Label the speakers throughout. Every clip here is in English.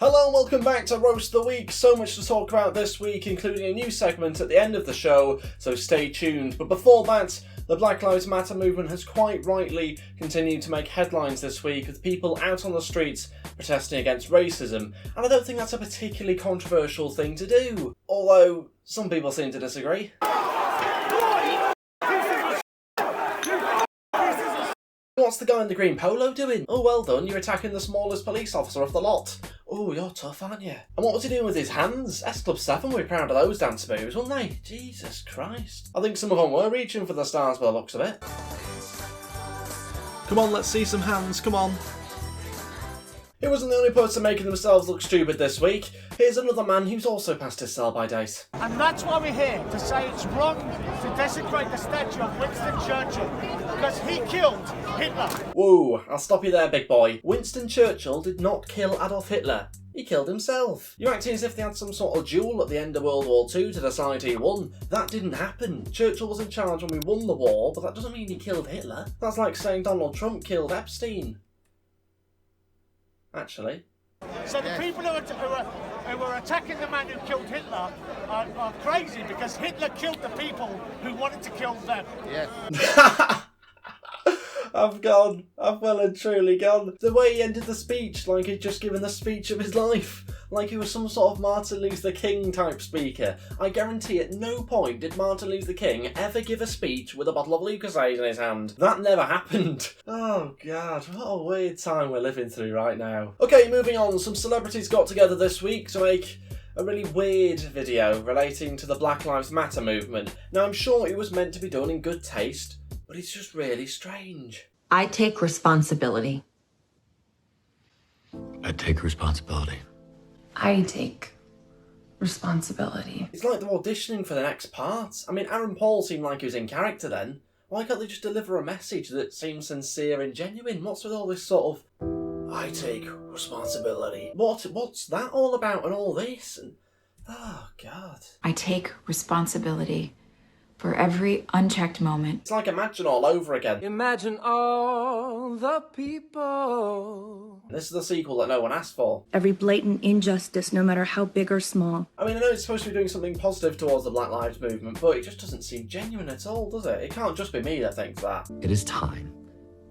Speaker 1: Hello and welcome back to Roast the Week. So much to talk about this week, including a new segment at the end of the show, so stay tuned. But before that, the Black Lives Matter movement has quite rightly continued to make headlines this week, with people out on the streets protesting against racism, and I don't think that's a particularly controversial thing to do, although some people seem to disagree. What's the guy in the green polo doing? Oh, well done, you're attacking the smallest police officer of the lot. Oh, you're tough, aren't you? And what was he doing with his hands? S Club 7 were proud of those dance moves, weren't they? Jesus Christ. I think some of them were reaching for the stars by the looks of it. Come on, let's see some hands, come on. He wasn't the only person making themselves look stupid this week. Here's another man who's also passed his sell-by date.
Speaker 2: And that's why we're here, to say it's wrong to desecrate the statue of Winston Churchill, because he killed Hitler.
Speaker 1: Whoa, I'll stop you there, big boy. Winston Churchill did not kill Adolf Hitler. He killed himself. You're acting as if they had some sort of duel at the end of World War II to decide who won. That didn't happen. Churchill was in charge when we won the war, but that doesn't mean he killed Hitler. That's like saying Donald Trump killed Epstein. Actually.
Speaker 2: So the people who were attacking the man who killed Hitler are crazy, because Hitler killed the people who wanted to kill them.
Speaker 1: Yeah. I've gone. I've well and truly gone. The way he ended the speech, like he'd just given the speech of his life. Like he was some sort of Martin Luther King type speaker. I guarantee at no point did Martin Luther King ever give a speech with a bottle of Lucozade in his hand. That never happened. Oh God, what a weird time we're living through right now. Okay, moving on. Some celebrities got together this week to make a really weird video relating to the Black Lives Matter movement. Now I'm sure it was meant to be done in good taste, but it's just really strange.
Speaker 3: I take responsibility.
Speaker 4: I take responsibility.
Speaker 5: I take responsibility.
Speaker 1: It's like they're auditioning for the next part. I mean, Aaron Paul seemed like he was in character then. Why can't they just deliver a message that seems sincere and genuine? What's with all this sort of, I take responsibility? What's that all about and all this? And oh God.
Speaker 5: I take responsibility for every unchecked moment.
Speaker 1: It's like Imagine all over again.
Speaker 6: Imagine all the people.
Speaker 1: This is the sequel that no one asked for.
Speaker 7: Every blatant injustice, no matter how big or small.
Speaker 1: I mean, I know it's supposed to be doing something positive towards the Black Lives movement, but it just doesn't seem genuine at all, does it? It can't just be me that thinks that.
Speaker 4: It is time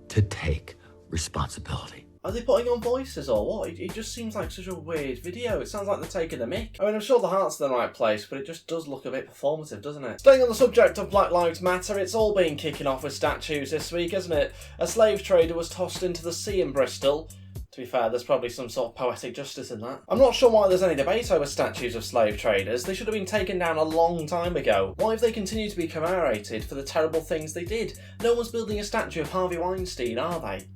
Speaker 4: to take responsibility.
Speaker 1: Are they putting on voices or what? It just seems like such a weird video. It sounds like they're taking the mick. I mean, I'm sure the heart's in the right place, but it just does look a bit performative, doesn't it? Staying on the subject of Black Lives Matter, it's all been kicking off with statues this week, hasn't it? A slave trader was tossed into the sea in Bristol. To be fair, there's probably some sort of poetic justice in that. I'm not sure why there's any debate over statues of slave traders. They should have been taken down a long time ago. Why have they continued to be commemorated for the terrible things they did? No one's building a statue of Harvey Weinstein, are they?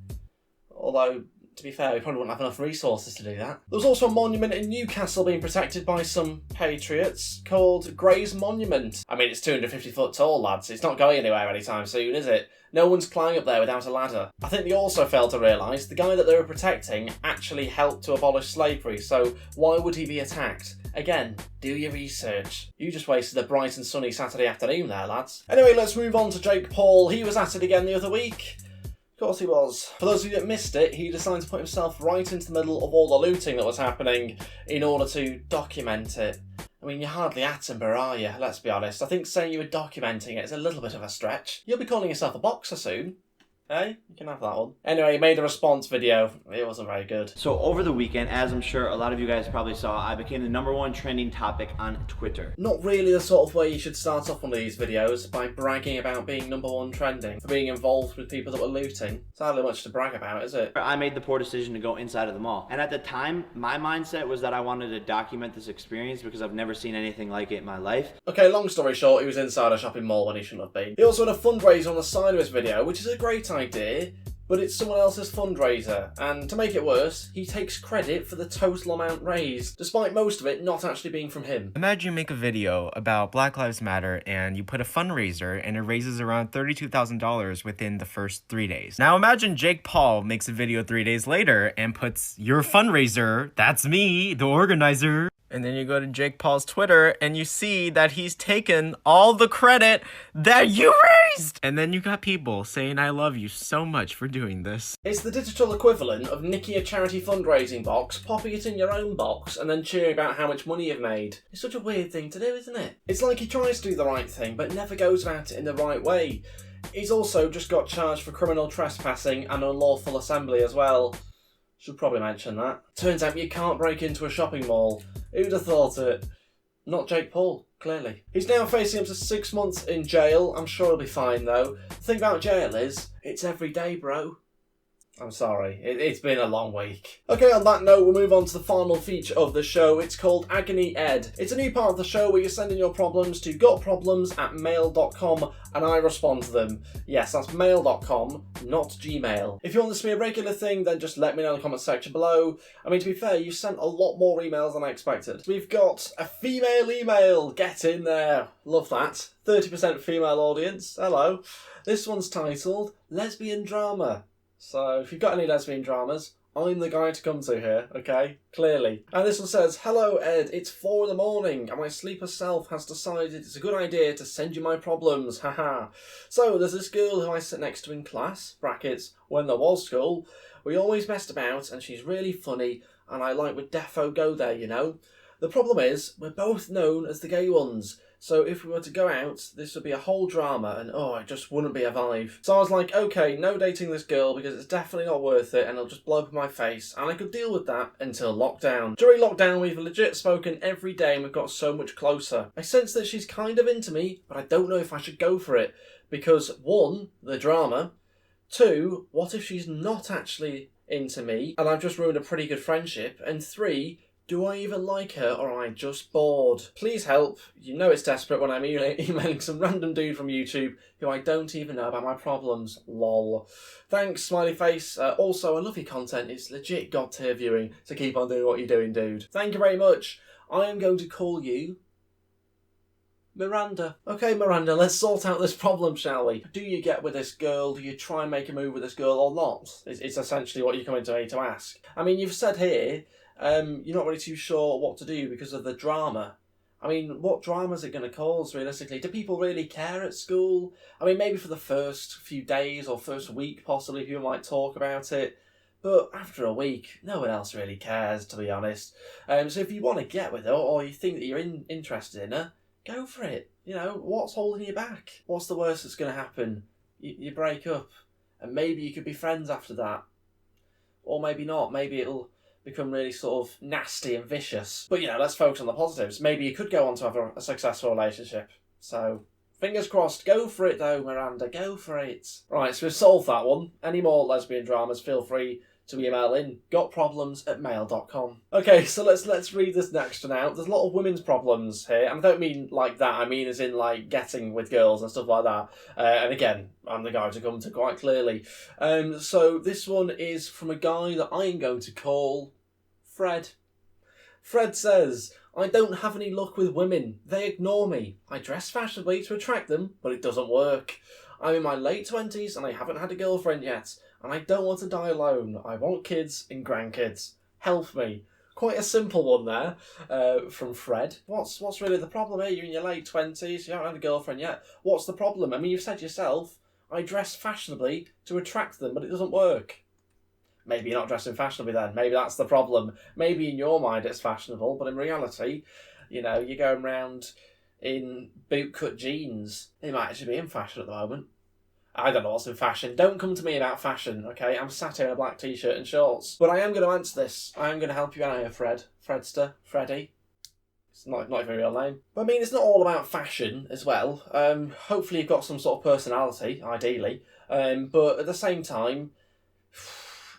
Speaker 1: Although, to be fair, we probably wouldn't have enough resources to do that. There was also a monument in Newcastle being protected by some patriots called Gray's Monument. I mean, it's 250 foot tall, lads. It's not going anywhere anytime soon, is it? No one's climbing up there without a ladder. I think they also failed to realise the guy that they were protecting actually helped to abolish slavery, so why would he be attacked? Again, do your research. You just wasted a bright and sunny Saturday afternoon there, lads. Anyway, let's move on to Jake Paul. He was at it again the other week. Of course he was. For those of you that missed it, he decided to put himself right into the middle of all the looting that was happening in order to document it. I mean, you're hardly Attenborough, are you? Let's be honest. I think saying you were documenting it is a little bit of a stretch. You'll be calling yourself a boxer soon. Hey, you can have that one. Anyway, he made a response video. It wasn't very good.
Speaker 8: So over the weekend, as I'm sure a lot of you guys probably saw, I became the #1 trending topic on Twitter.
Speaker 1: Not really the sort of way you should start off one of these videos, by bragging about being #1 trending, for being involved with people that were looting. It's hardly much to brag about, is it?
Speaker 8: I made the poor decision to go inside of the mall. And at the time, my mindset was that I wanted to document this experience because I've never seen anything like it in my life.
Speaker 1: Okay, long story short, he was inside a shopping mall when he shouldn't have been. He also had a fundraiser on the side of his video, which is a great idea, but it's someone else's fundraiser, and to make it worse, he takes credit for the total amount raised, despite most of it not actually being from him.
Speaker 9: Imagine you make a video about Black Lives Matter and you put a fundraiser and it raises around $32,000 within the first 3 days. Now imagine Jake Paul makes a video 3 days later and puts your fundraiser, that's me, the organizer, And then you go to Jake Paul's Twitter and you see that he's taken all the credit that you raised. And then you got people saying, I love you so much for doing this.
Speaker 1: It's the digital equivalent of nicking a charity fundraising box, popping it in your own box, and then cheering about how much money you've made. It's such a weird thing to do, isn't it? It's like he tries to do the right thing, but never goes about it in the right way. He's also just got charged for criminal trespassing and unlawful assembly as well. Should probably mention that. Turns out you can't break into a shopping mall. Who'd have thought it? Not Jake Paul, clearly. He's now facing up to 6 months in jail. I'm sure he'll be fine though. The thing about jail is, it's every day, bro. I'm sorry, it's been a long week. Okay, on that note, we'll move on to the final feature of the show. It's called Agony Ed. It's a new part of the show where you send in your problems to gotproblems@mail.com and I respond to them. Yes, that's mail.com, not Gmail. If you want this to be a regular thing, then just let me know in the comment section below. I mean, to be fair, you sent a lot more emails than I expected. We've got a female email. Get in there. Love that. 30% female audience. Hello. This one's titled Lesbian Drama. So, if you've got any lesbian dramas, I'm the guy to come to here, okay? Clearly. And this one says, Hello Ed, it's 4 in the morning and my sleeper self has decided it's a good idea to send you my problems, haha. So, there's this girl who I sit next to in class, brackets, when there was school. We always messed about and she's really funny and I would defo go there, you know? The problem is, we're both known as the gay ones. So if we were to go out, this would be a whole drama and it just wouldn't be a vibe. So I was like, okay, no dating this girl because it's definitely not worth it and it'll just blow up in my face. And I could deal with that until lockdown. During lockdown, we've legit spoken every day and we've got so much closer. I sense that she's kind of into me, but I don't know if I should go for it. Because 1, the drama. 2, what if she's not actually into me and I've just ruined a pretty good friendship? And 3, do I even like her or am I just bored? Please help. You know it's desperate when I'm emailing some random dude from YouTube who I don't even know about my problems. Lol. Thanks, smiley face. Also, I love your content. It's legit god tier viewing, so keep on doing what you're doing, dude. Thank you very much. I am going to call you Miranda. Okay, Miranda, let's sort out this problem, shall we? Do you get with this girl? Do you try and make a move with this girl or not? It's essentially what you're coming to me to ask. I mean, you've said here, you're not really too sure what to do because of the drama. I mean, what drama is it going to cause, realistically? Do people really care at school? I mean, maybe for the first few days or first week, possibly, people might talk about it. But after a week, no one else really cares, to be honest. So if you want to get with her, or you think that you're interested in her, go for it. You know, what's holding you back? What's the worst that's going to happen? You break up, and maybe you could be friends after that. Or maybe not. Maybe it'll become really sort of nasty and vicious. But, let's focus on the positives. Maybe you could go on to have a successful relationship. So, fingers crossed. Go for it, though, Miranda. Go for it. Right, so we've solved that one. Any more lesbian dramas, feel free to email in gotproblems@mail.com. Okay, so let's read this next one out. There's a lot of women's problems here, and I don't mean like that. I mean as in like getting with girls and stuff like that. And again, I'm the guy to come to quite clearly. So this one is from a guy that I'm going to call Fred. Fred says, I don't have any luck with women. They ignore me. I dress fashionably to attract them, but it doesn't work. I'm in my late 20s and I haven't had a girlfriend yet. And I don't want to die alone. I want kids and grandkids. Help me. Quite a simple one there from Fred. What's really the problem here? You're in your late 20s, you haven't had a girlfriend yet. What's the problem? I mean, you've said yourself, I dress fashionably to attract them, but it doesn't work. Maybe you're not dressing fashionably then. Maybe that's the problem. Maybe in your mind it's fashionable, but in reality, you're going around in bootcut jeans. They might actually be in fashion at the moment. I don't know what's in fashion. Don't come to me about fashion, okay? I'm sat here in a black t-shirt and shorts. But I am going to answer this. I am going to help you out here, Fred. Fredster. Freddy. It's not even a real name. But I mean, it's not all about fashion as well. Hopefully you've got some sort of personality, ideally. But at the same time,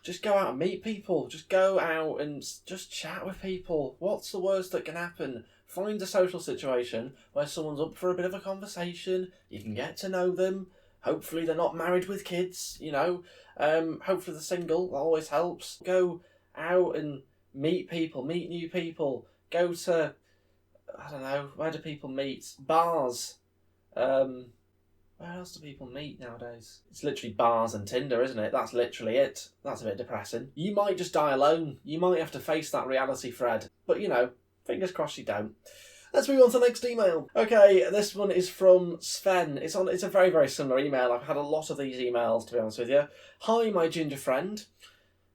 Speaker 1: just go out and meet people. Just go out and just chat with people. What's the worst that can happen? Find a social situation where someone's up for a bit of a conversation. You can get to know them. Hopefully they're not married with kids, hopefully they're single, that always helps. Go out and meet people, meet new people. Go to, I don't know, where do people meet? Bars. Where else do people meet nowadays? It's literally bars and Tinder, isn't it? That's literally it. That's a bit depressing. You might just die alone. You might have to face that reality, Fred. But, Fingers crossed you don't. Let's move on to the next email. Okay, this one is from Sven. It's a very, very similar email. I've had a lot of these emails, to be honest with you. Hi, my ginger friend.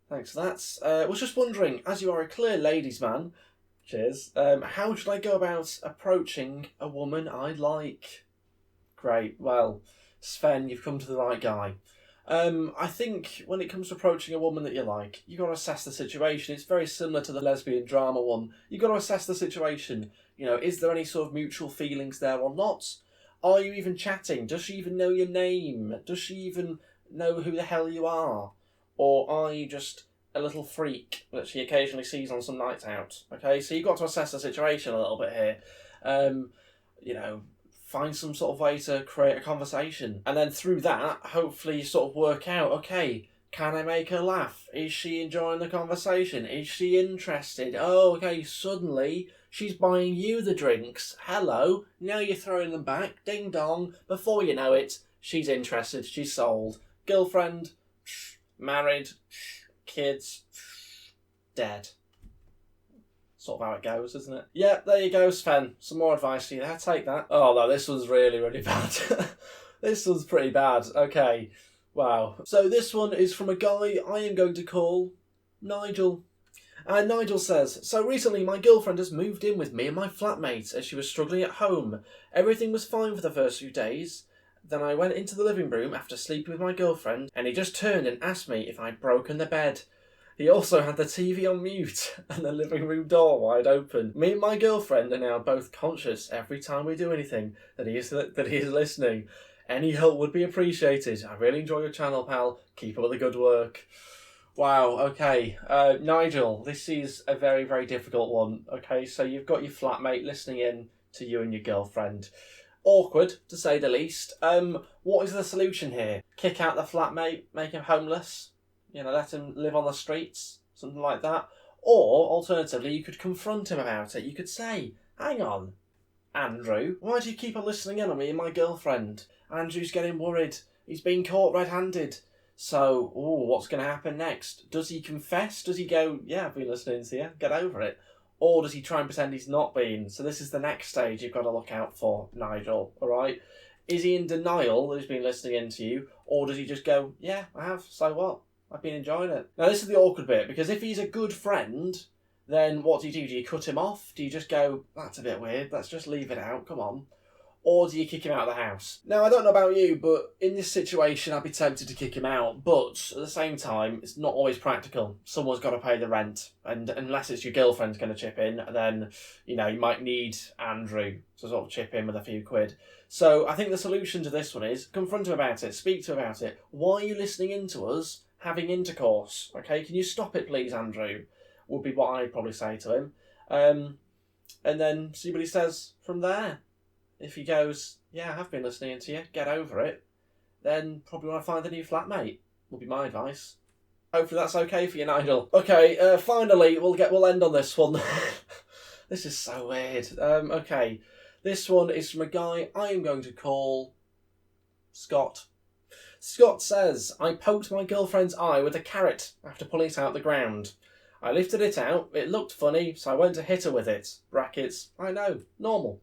Speaker 1: Thanks for that. Was just wondering, as you are a clear ladies' man, cheers, how should I go about approaching a woman I like? Great. Well, Sven, you've come to the right guy. I think when it comes to approaching a woman that you like, you've got to assess the situation. It's very similar to the lesbian drama one. You've got to assess the situation. You know, is there any sort of mutual feelings there or not? Are you even chatting? Does she even know your name? Does she even know who the hell you are? Or are you just a little freak that she occasionally sees on some nights out? Okay, so you've got to assess the situation a little bit here. You know, find some sort of way to create a conversation. And then through that, hopefully you sort of work out, okay, can I make her laugh? Is she enjoying the conversation? Is she interested? Oh, okay, suddenly she's buying you the drinks. Hello, now you're throwing them back. Ding dong. Before you know it, she's interested. She's sold. Girlfriend, married, kids, dead. Sort of how it goes, isn't it? Yeah, there you go, Sven. Some more advice for you there. Take that. Oh, no, this one's really, really bad. This one's pretty bad. Okay. Wow. So this one is from a guy I am going to call Nigel. And Nigel says, so recently my girlfriend has moved in with me and my flatmate as she was struggling at home. Everything was fine for the first few days. Then I went into the living room after sleeping with my girlfriend and he just turned and asked me if I'd broken the bed. He also had the TV on mute and the living room door wide open. Me and my girlfriend are now both conscious every time we do anything that he is listening. Any help would be appreciated. I really enjoy your channel, pal. Keep up the good work. Wow, okay. Nigel, this is a very, very difficult one. Okay, so you've got your flatmate listening in to you and your girlfriend. Awkward, to say the least. What is the solution here? Kick out the flatmate, make him homeless? You know, let him live on the streets? Something like that? Or, alternatively, you could confront him about it. You could say, hang on, Andrew, why do you keep on listening in on me and my girlfriend? Andrew's getting worried. He's been caught red-handed. So, what's going to happen next? Does he confess? Does he go, yeah, I've been listening to you, get over it? Or does he try and pretend he's not been? So this is the next stage you've got to look out for, Nigel, alright? Is he in denial that he's been listening in to you? Or does he just go, yeah, I have, so what? I've been enjoying it. Now this is the awkward bit, because if he's a good friend, then what do? Do you cut him off? Do you just go, that's a bit weird, let's just leave it out, come on? Or do you kick him out of the house? Now, I don't know about you, but in this situation, I'd be tempted to kick him out. But at the same time, it's not always practical. Someone's got to pay the rent. And unless it's your girlfriend's going to chip in, then, you know, you might need Andrew to sort of chip in with a few quid. So I think the solution to this one is confront him about it, speak to him about it. Why are you listening in to us having intercourse? Okay, can you stop it, please, Andrew? Would be what I'd probably say to him. And then see what he says from there. If he goes, yeah, I have been listening to you, get over it, then probably want to find a new flatmate, would be my advice. Hopefully that's okay for you, Nigel. Okay, finally, we'll end on this one. This is so weird. Okay, this one is from a guy I am going to call Scott. Scott says, I poked my girlfriend's eye with a carrot after pulling it out the ground. I lifted it out, it looked funny, so I went to hit her with it. Brackets, I know, normal.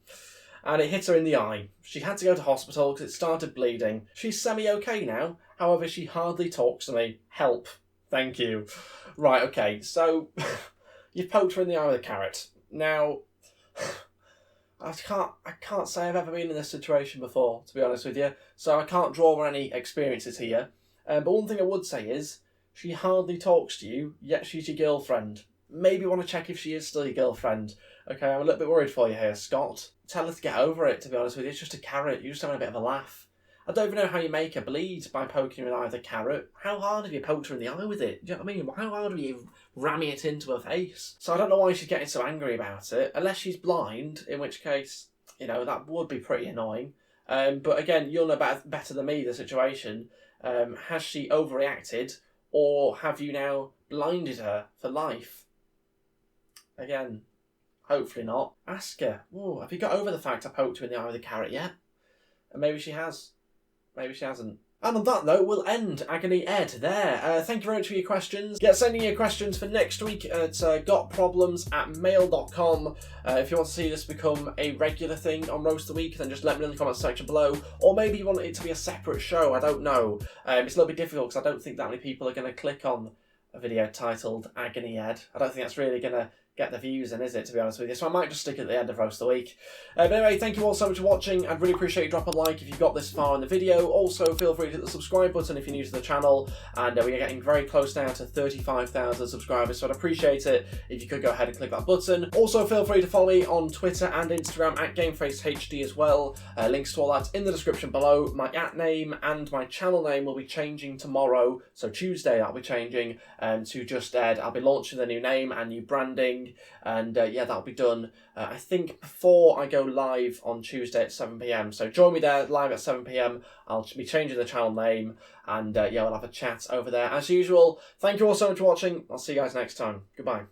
Speaker 1: And it hit her in the eye. She had to go to hospital because it started bleeding. She's semi-okay now, however she hardly talks to me. Help. Thank you. Right, okay, so you've poked her in the eye with a carrot. Now, I can't say I've ever been in this situation before, to be honest with you, so I can't draw on any experiences here. But one thing I would say is, she hardly talks to you, yet she's your girlfriend. Maybe want to check if she is still your girlfriend. Okay, I'm a little bit worried for you here, Scott. Tell her to get over it, to be honest with you. It's just a carrot. You're just having a bit of a laugh. I don't even know how you make her bleed by poking her in the eye with a carrot. How hard have you poked her in the eye with it? Do you know what I mean? How hard have you ramming it into her face? So I don't know why she's getting so angry about it. Unless she's blind, in which case, you know, that would be pretty annoying. But again, you'll know better than me the situation. Has she overreacted? Or have you now blinded her for life? Again, hopefully not. Ask her, have you got over the fact I poked her in the eye with a carrot yet? And maybe she has. Maybe she hasn't. And on that note, we'll end Agony Ed there. Thank you very much for your questions. Get sending your questions for next week at gotproblems@mail.com. If you want to see this become a regular thing on Roast the Week, then just let me know in the comments section below. Or maybe you want it to be a separate show, I don't know. It's a little bit difficult because I don't think that many people are going to click on a video titled Agony Ed. I don't think that's really going to get the views in, is it, to be honest with you? So I might just stick at the end of Roast the Week. But anyway, thank you all so much for watching. I'd really appreciate you dropping a like if you got this far in the video. Also, feel free to hit the subscribe button if you're new to the channel. And we're getting very close now to 35,000 subscribers, so I'd appreciate it if you could go ahead and click that button. Also, feel free to follow me on Twitter and Instagram at GameFaceHD as well. Links to all that in the description below. My @name and my channel name will be changing tomorrow, so Tuesday I'll be changing to Just Ed. I'll be launching the new name and new branding. And yeah, that'll be done, I think, before I go live on Tuesday at 7 PM. So join me there live at 7 PM. I'll be changing the channel name, and yeah, we'll have a chat over there as usual. Thank you all so much for watching. I'll see you guys next time. Goodbye.